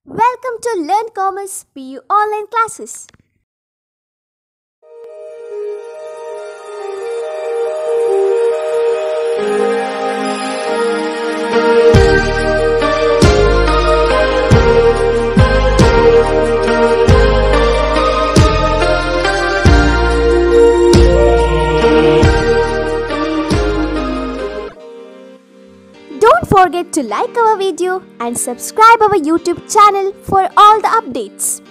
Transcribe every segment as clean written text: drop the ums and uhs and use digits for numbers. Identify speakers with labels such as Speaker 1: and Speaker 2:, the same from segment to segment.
Speaker 1: Welcome to Learn Commerce PU online classes. Don't forget to like our video and subscribe our YouTube channel for all the updates.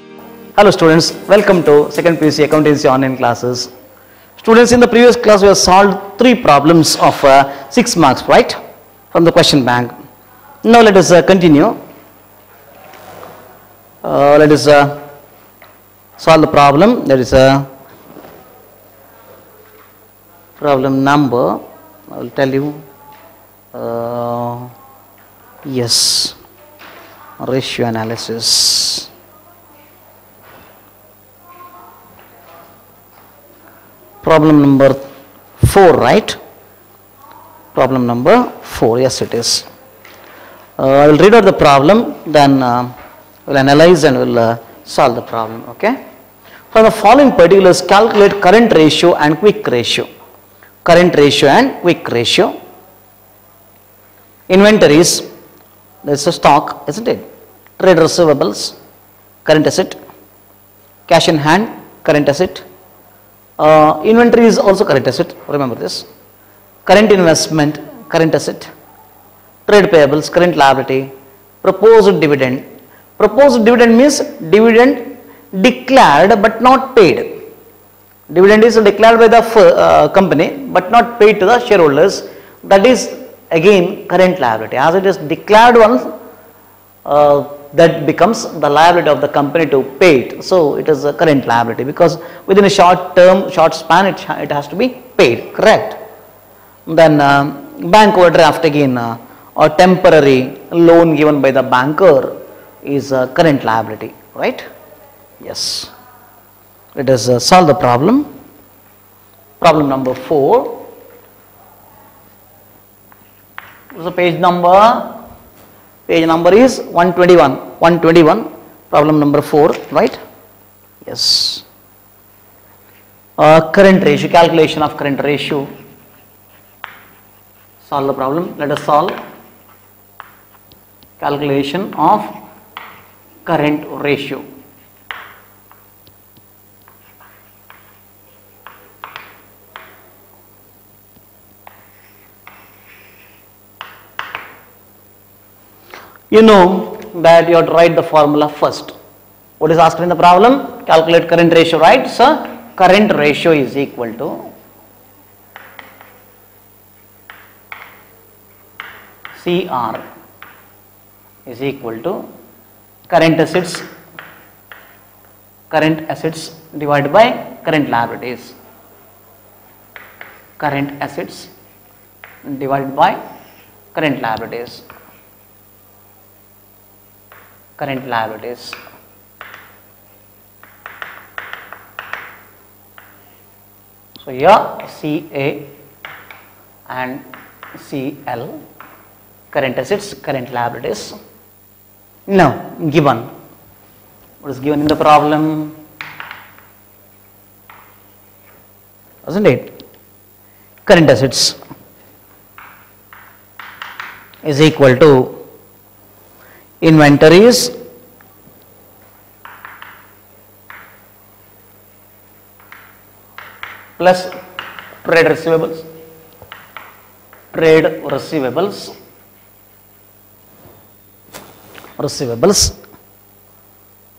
Speaker 2: Hello students, welcome to second PUC accountancy online classes. Students, in the previous class we have solved 3 problems of 6 marks, right, from the question bank. Now let us continue. Let us solve the problem. That is problem number, I will tell you. Yes, ratio analysis. Problem number 4, right? Problem number 4, yes it is. I will read out the problem, then we'll analyze and we'll solve the problem, okay? For the following particulars, calculate current ratio and quick ratio. Current ratio and quick ratio. Inventories, there's a stock, isn't it? Trade receivables, current asset. Cash in hand, current asset. Inventory is also current asset, remember this. Current investment, current asset. Trade payables, current liability. Proposed dividend. Proposed dividend means dividend declared but not paid. Dividend is declared by the company but not paid to the shareholders. That is again current liability. As it is declared once, that becomes the liability of the company to pay it. So it is a current liability because within a short span it has to be paid, correct? Then bank overdraft, again a temporary loan given by the banker is a current liability, right? Yes. Let us solve the problem. Problem number 4. So page number is 121, problem number 4, right? Yes. Current ratio, calculation of current ratio. Solve the problem. Let us solve calculation of current ratio. You know that you have to write the formula first. What is asked in the problem? Calculate current ratio, right? So, current ratio is equal to CR is equal to current assets divided by current liabilities. Current assets divided by current liabilities. Current liabilities. So here CA and CL, current assets, current liabilities. Now given, what is given in the problem? Isn't it? Current assets is equal to inventories plus trade receivables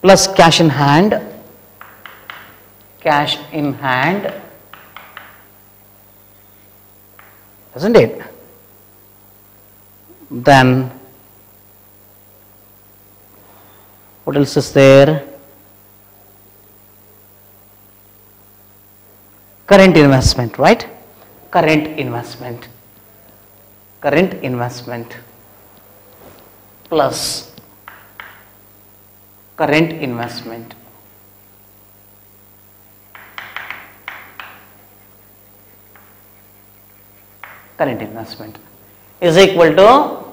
Speaker 2: plus cash in hand, isn't it? Then what else is there? Current investment, right? Current investment plus current investment is equal to,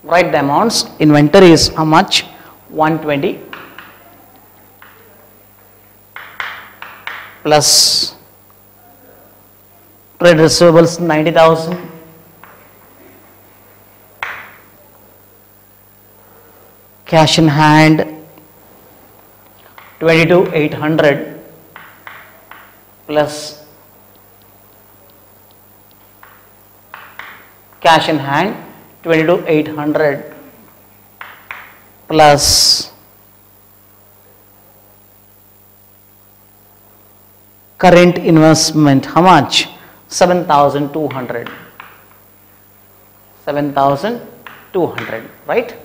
Speaker 2: write the amounts. Inventory is how much? 120 plus trade receivables 90,000 cash in hand 22,800 plus cash in hand 22,800 plus current investment, how much? 7,200. 7,200, right?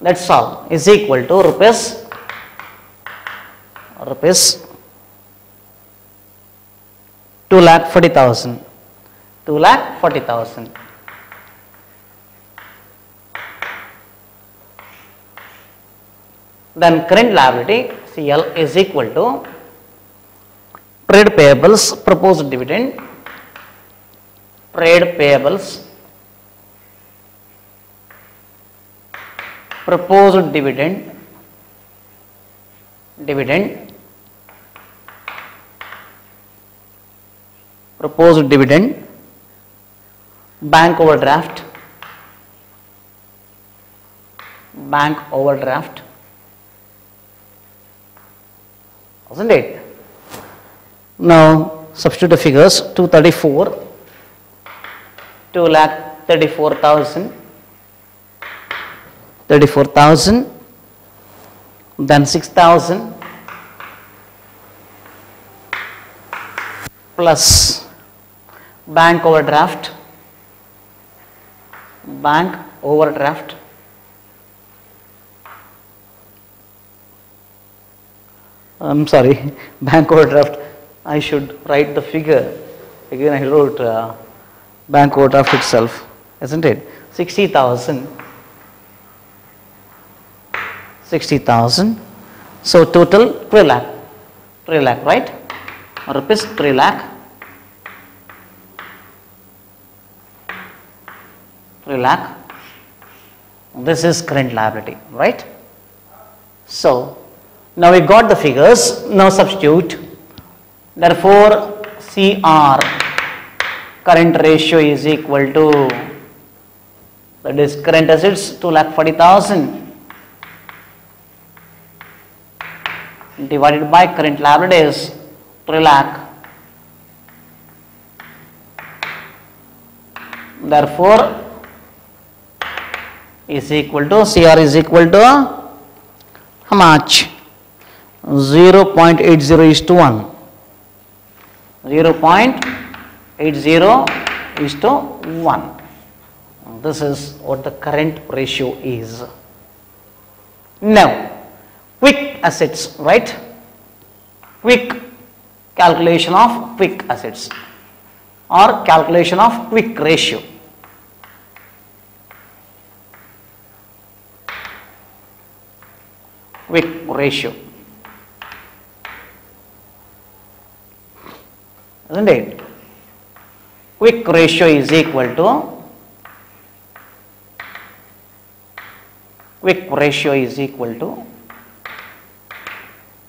Speaker 2: That's all is equal to rupees 2,40,000. 2,40,000. Then current liability CL is equal to trade payables proposed dividend, trade payables proposed dividend, proposed dividend, bank overdraft, isn't it? Now substitute the figures. 234, 2,34,000, 34,000, then 6,000 plus bank overdraft, I'm sorry, bank overdraft. I should write the figure. Again, I wrote bank overdraft itself, isn't it? 60,000. 60,000. So total 3 lakh. 3 lakh, right? Rupees 3 lakh. 3 lakh. This is current liability, right? So now we got the figures. Now substitute. Therefore, CR current ratio is equal to, that is current assets 2,40,000 divided by current liabilities 3 lakh. Therefore, is equal to CR is equal to how much? 0.80:1. 0.80:1. This is what the current ratio is. Now, quick assets, right? Quick calculation of quick assets or calculation of quick ratio. Quick ratio, isn't it? Quick ratio is equal to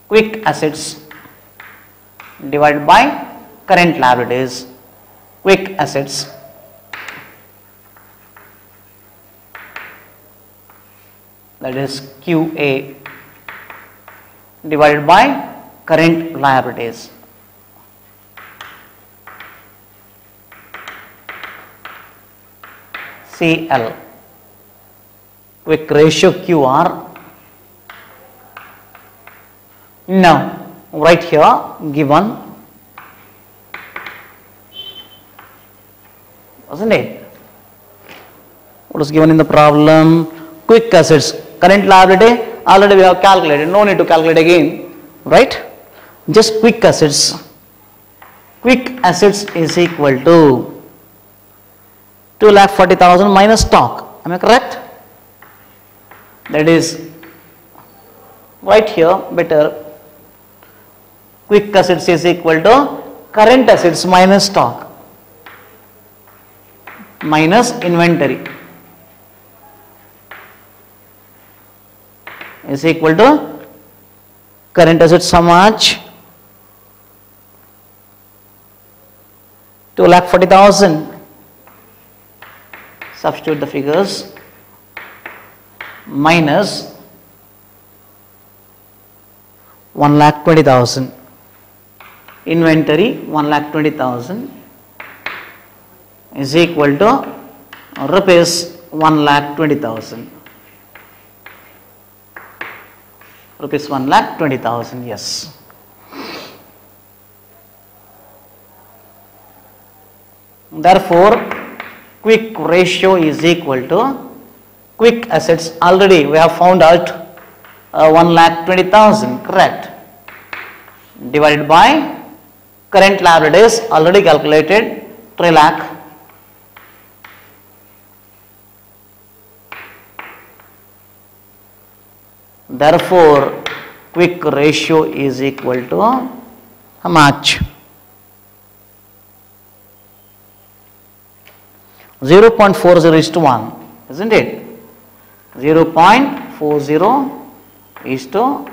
Speaker 2: quick assets divided by current liabilities. Quick assets that is QA divided by current liabilities. CL, quick ratio QR. Now right here given, wasn't it? What is given in the problem? Quick assets, current liability already we have calculated, no need to calculate again, right? Just quick assets. Quick assets is equal to 2,40,000 minus stock. Am I correct? That is right here better. Quick assets is equal to current assets minus stock minus inventory. is equal to current assets how much? 2,40,000. Substitute the figures. Minus 1,20,000. Inventory 1,20,000 is equal to rupees 1,20,000. Rupees 1,20,000, yes. Therefore, quick ratio is equal to quick assets. Already we have found out 1,20,000, correct, divided by current liabilities already calculated 3 lakh. Therefore, quick ratio is equal to how much? 0.40 is to 1, isn't it? 0.40 is to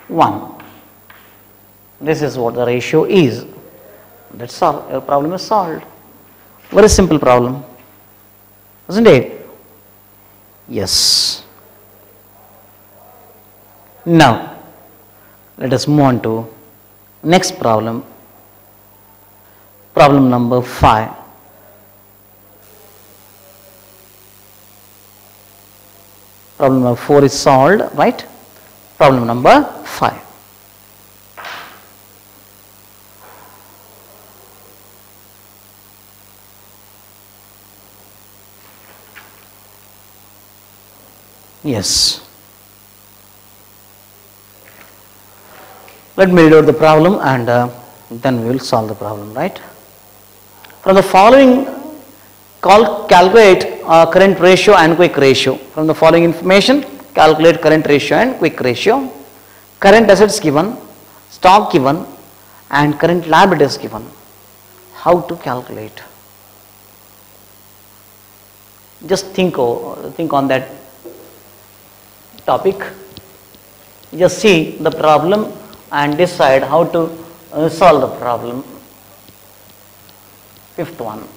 Speaker 2: 1. This is what the ratio is. That's all. Your problem is solved. Very simple problem, isn't it? Yes. Now, let us move on to next problem. Problem number 5. Problem number 4 is solved, right? Problem number 5. Yes. Let me read out the problem and then we will solve the problem, right? From the following, calculate current ratio and quick ratio. From the following information, calculate current ratio and quick ratio. Current assets given, stock given, and current liabilities given. How to calculate? Just think on that topic. Just see the problem and decide how to solve the problem. Fifth one.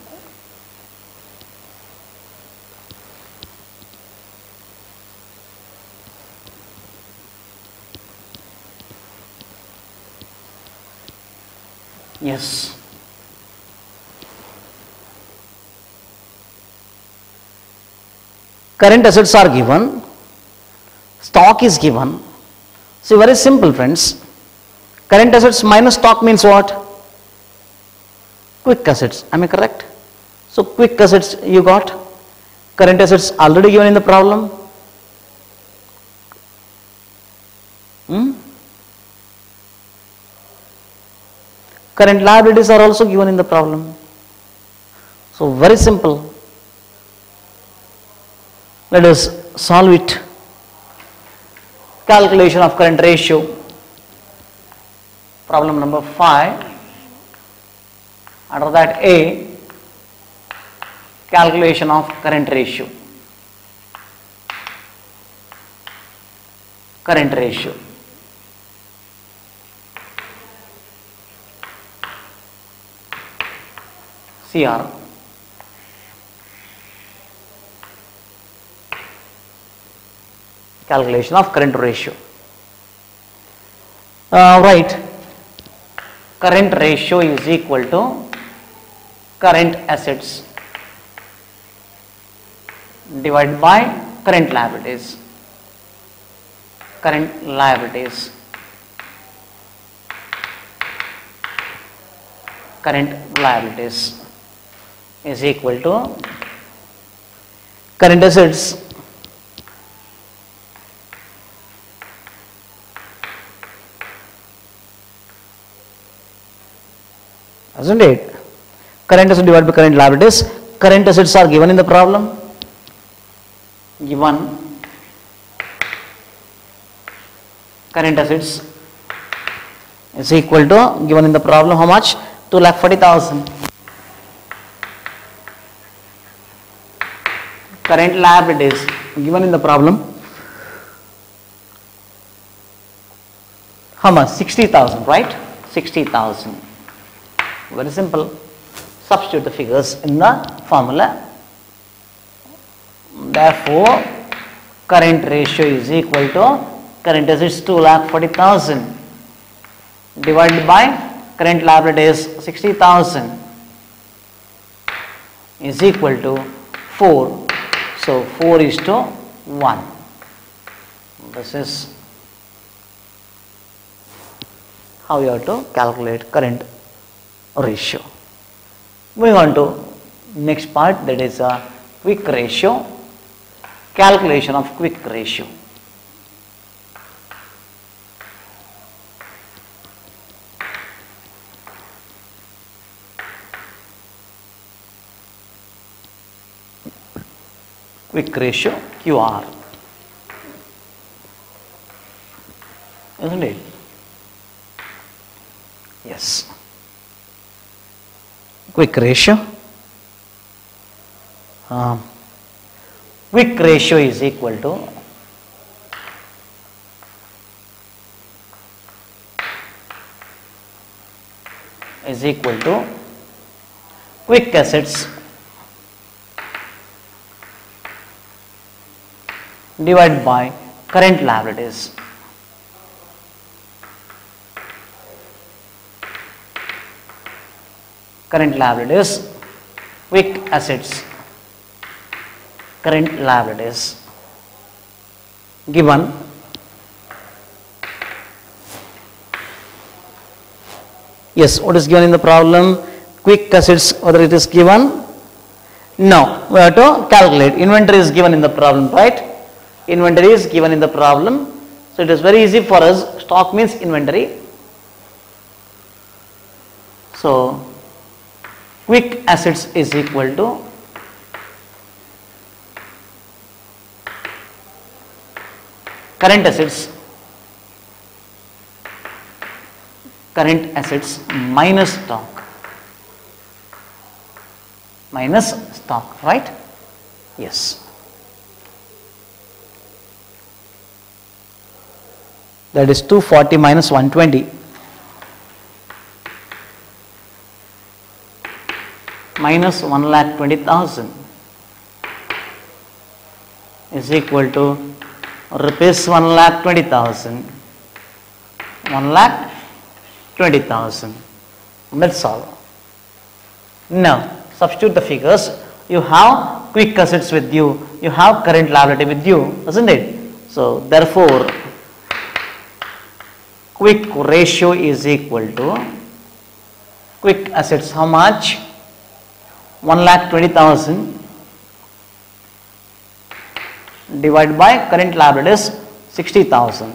Speaker 2: Yes. Current assets are given, stock is given. See, very simple, friends. Current assets minus stock means what? Quick assets. Am I correct? So, quick assets you got. Current assets already given in the problem. Current liabilities are also given in the problem. So, very simple. Let us solve it. Calculation of current ratio. Problem number 5. Under that A, calculation of current ratio. Current ratio. CR. Calculation of current ratio. Right. Current ratio is equal to current assets divided by current liabilities. Current liabilities. Current liabilities is equal to current assets isn't it? Current assets divided by current liabilities. Current assets are given in the problem. Given current assets is equal to, given in the problem, how much? 2,40,000. Current liabilities given in the problem How much? 60,000, right? 60,000. Very simple. Substitute the figures in the formula. Therefore, current ratio is equal to current assets 2,40,000 divided by current liabilities 60,000 is equal to 4. So 4:1. This is how you have to calculate current ratio. Moving on to next part, that is a quick ratio. Calculation of quick ratio. Quick ratio QR, isn't it? Yes. Quick ratio. Quick ratio is equal to quick assets divided by current liabilities. Current liabilities, quick assets, current liabilities given yes, what is given in the problem? Quick assets, whether it is given? No, we have to calculate. Inventory is given in the problem, right? Inventory is given in the problem. So it is very easy for us. Stock means inventory. So quick assets is equal to current assets minus stock, right? Yes. That is 240 minus 120 minus 1,20,000 is equal to rupees 1,20,000. 1,20,000. That's all. Now substitute the figures. You have quick assets with you. You have current liability with you, isn't it? So therefore, quick ratio is equal to quick assets. How much? 1,20,000 divided by current liabilities 60,000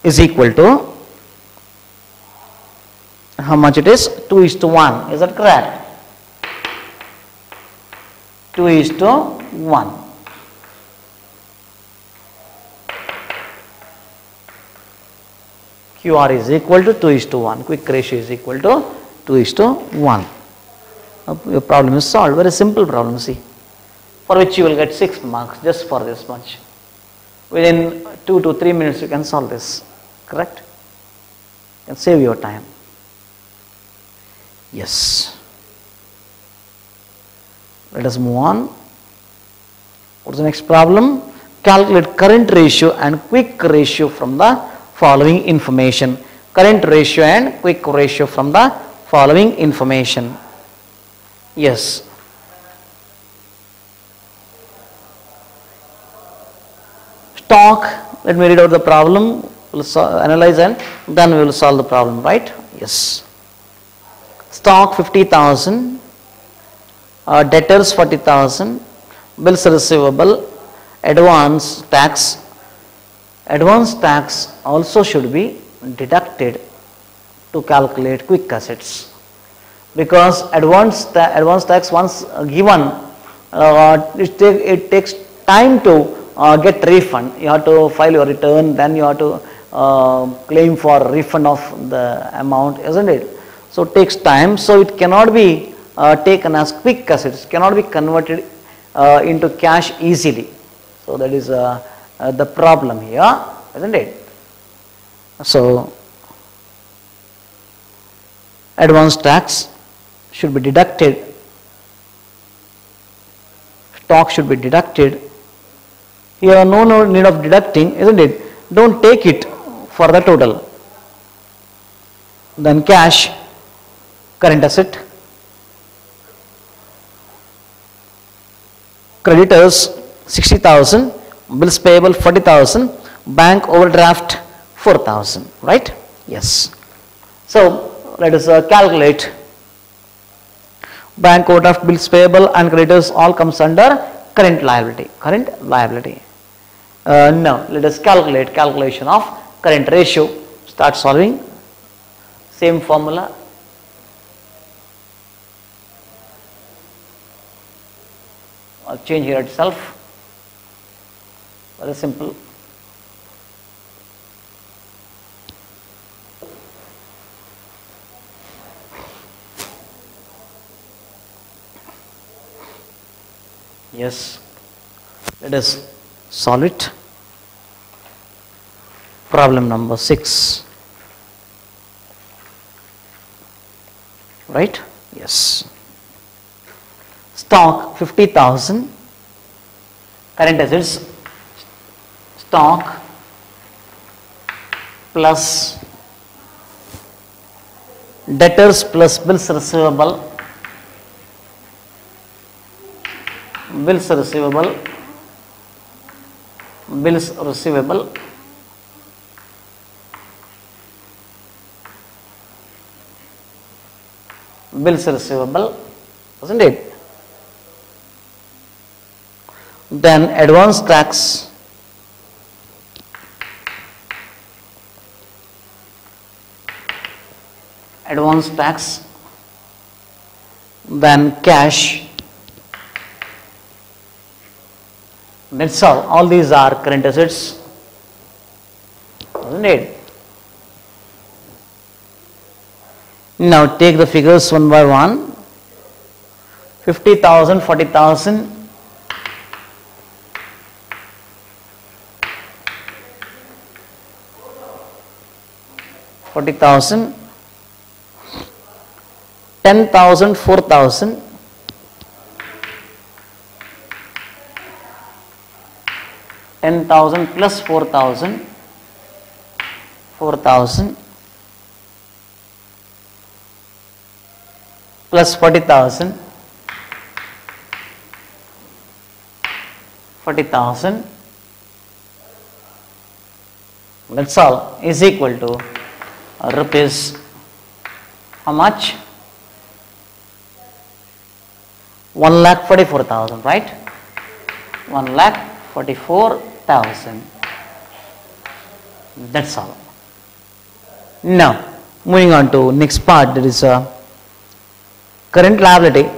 Speaker 2: is equal to how much it is? 2:1. Is that correct? 2:1. QR is equal to 2:1. Quick ratio is equal to 2:1. Your problem is solved. Very simple problem, see, for which you will get 6 marks just for this much. Within 2 to 3 minutes you can solve this, correct? You can save your time. Yes. Let us move on. What is the next problem? Calculate current ratio and quick ratio from the following information. Current ratio and quick ratio from the following information. Yes. Stock, let me read out the problem, we'll analyze and then we will solve the problem, right? Yes. Stock 50,000, debtors 40,000, bills receivable, advance tax. Advance tax also should be deducted to calculate quick assets, because advance tax once given, it takes time to get refund. You have to file your return, then you have to claim for refund of the amount, isn't it? So it takes time, so it cannot be taken as quick assets, cannot be converted into cash easily. So that is the problem here, isn't it? So, advance tax should be deducted, stock should be deducted. Here no need of deducting, isn't it? Don't take it for the total. Then cash, current asset, creditors 60,000, bills payable 40,000, bank overdraft 4,000, right? Yes. So let us calculate. Bank overdraft, bills payable and creditors all comes under current liability. Current liability. Now let us calculate calculation of current ratio. Start solving. Same formula. I'll change here itself. Very simple. Yes, let us solve it. Problem number 6. Right? Yes. Stock 50,000. Current assets, stock plus debtors plus bills receivable, bills receivable, bills receivable, bills receivable, isn't it? Then advance tax, advance tax, then cash. That's all these are current assets, isn't it? Now take the figures one by one. 50,000, 40,000, 40,000, 10,000, 4,000, 10,000 plus 4,000, 4,000 plus 40,000, 40,000. That's all is equal to rupees how much? 1,44,000, right? 1,44,000. That's all. Now moving on to next part, that is current liability.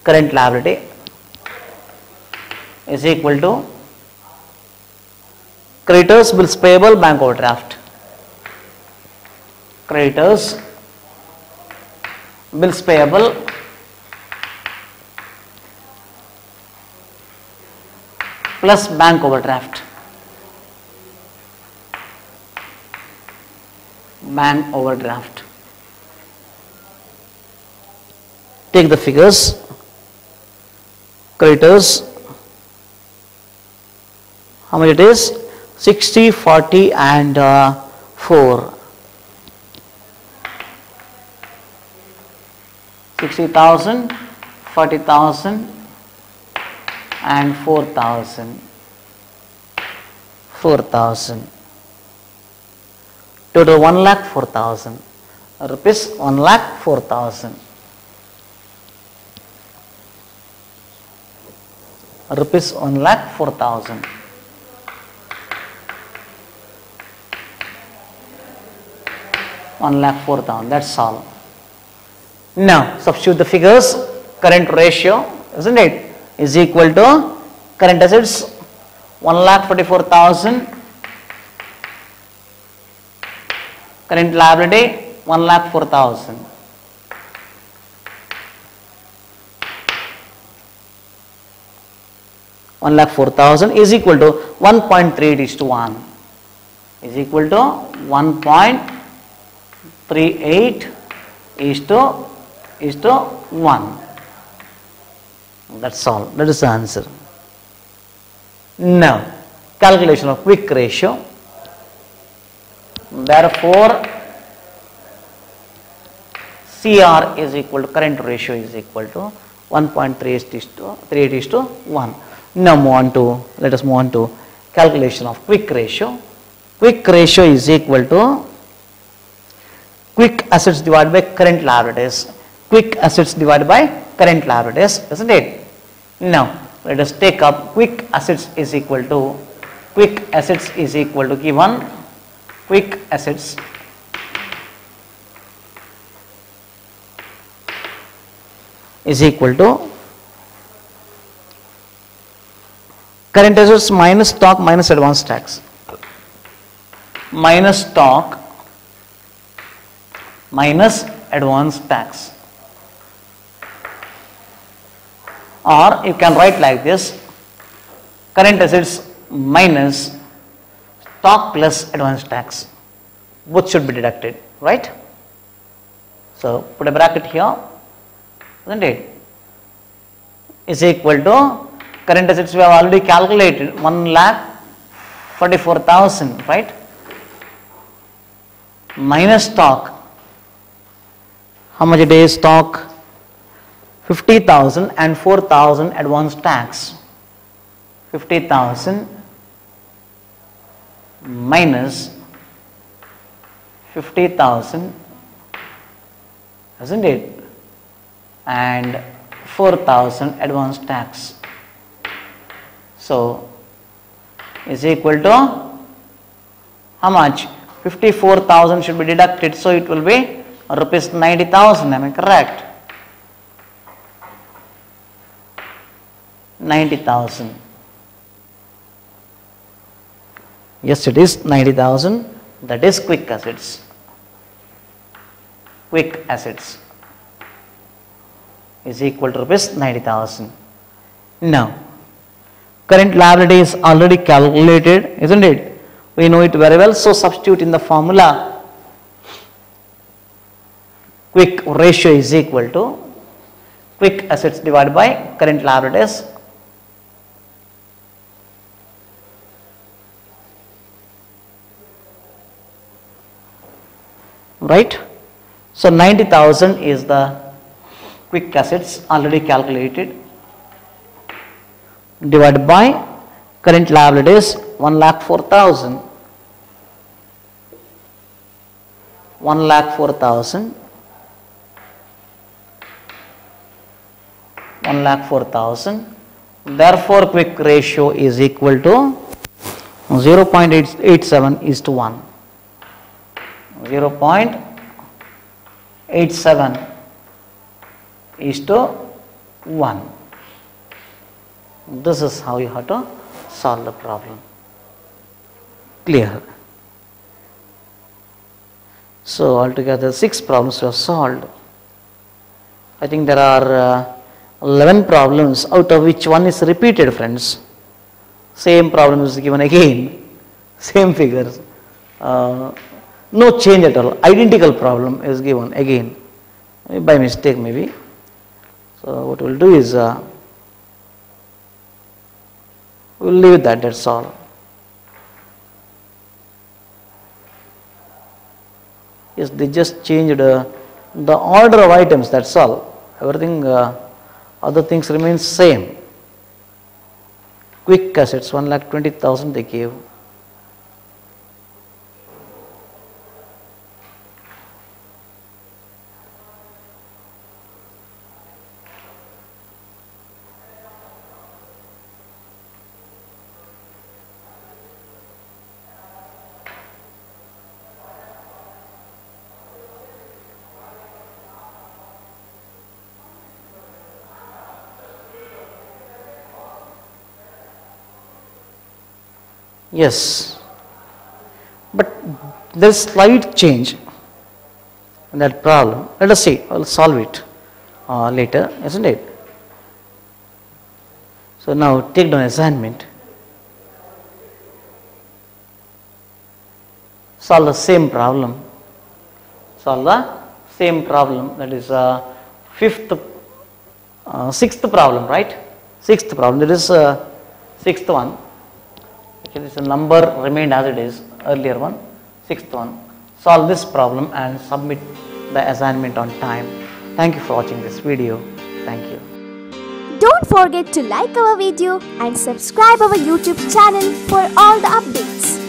Speaker 2: Current liability is equal to creditors, bills payable, bank overdraft. Creditors, bills payable, plus bank overdraft. Bank overdraft. Take the figures. Creditors, how much it is? 60, 40 and 4. 60,000, 40,000 and 4,000. 4,000. Total 1,04,000. Rupees 1,04,000. Rupees 1,04,000. $1,04,000. That's all. Now substitute the figures. Current ratio, isn't it, is equal to current assets 1,44,000, current liability 1,04,000. 1,04,000 is equal to 1.38 is to 1, is equal to 1.38 is to 1. That's all. That is the answer. Now, calculation of quick ratio. Therefore, CR is equal to current ratio is equal to 1.38 is to 1. Now let us move on to calculation of quick ratio. Quick ratio is equal to quick assets divided by current liabilities. Quick assets divided by current liabilities, isn't it? Now let us take up quick assets is equal to given quick assets is equal to current assets minus stock minus advance tax. Minus stock minus advance tax. Or you can write like this: current assets minus stock plus advance tax. Both should be deducted, right? So put a bracket here, isn't it? Is equal to current assets we have already calculated 1,44,000, right? Minus stock. How much it is stock? 50,000 and 4,000 advance tax. 50,000 minus 50,000, isn't it? And 4,000 advance tax. So is equal to how much? 54,000 should be deducted, so it will be rupees 90,000. Am I correct? 90,000. Yes, it is 90,000. That is quick assets. Quick assets is equal to rupees 90,000. Now, current liability is already calculated, isn't it? We know it very well. So substitute in the formula. Quick ratio is equal to quick assets divided by current liabilities. Right? So 90,000 is the quick assets already calculated, divided by current liabilities 1,04,000. 1,04,000. 1,04,000. Therefore, quick ratio is equal to 0.87 is to 1. 0.87 is to 1. This is how you have to solve the problem. Clear? So altogether 6 problems were solved. I think there are 11 problems, out of which one is repeated, friends. Same problem is given again, same figures. No change at all, identical problem is given again, by mistake maybe. So what we will do is, we will leave that, that's all. Yes, they just changed the order of items, that's all. Everything, other things remain same. Quick assets, 1,20,000 they gave. Yes, but there is slight change in that problem. Let us see, I will solve it later, isn't it? So now take down assignment. Solve the same problem. Solve the same problem, that is sixth problem, right? Sixth problem, that is sixth one. Okay, this number remained as it is, earlier one, sixth one. Solve this problem and submit the assignment on time. Thank you for watching this video. Thank you.
Speaker 1: Don't forget to like our video and subscribe our YouTube channel for all the updates.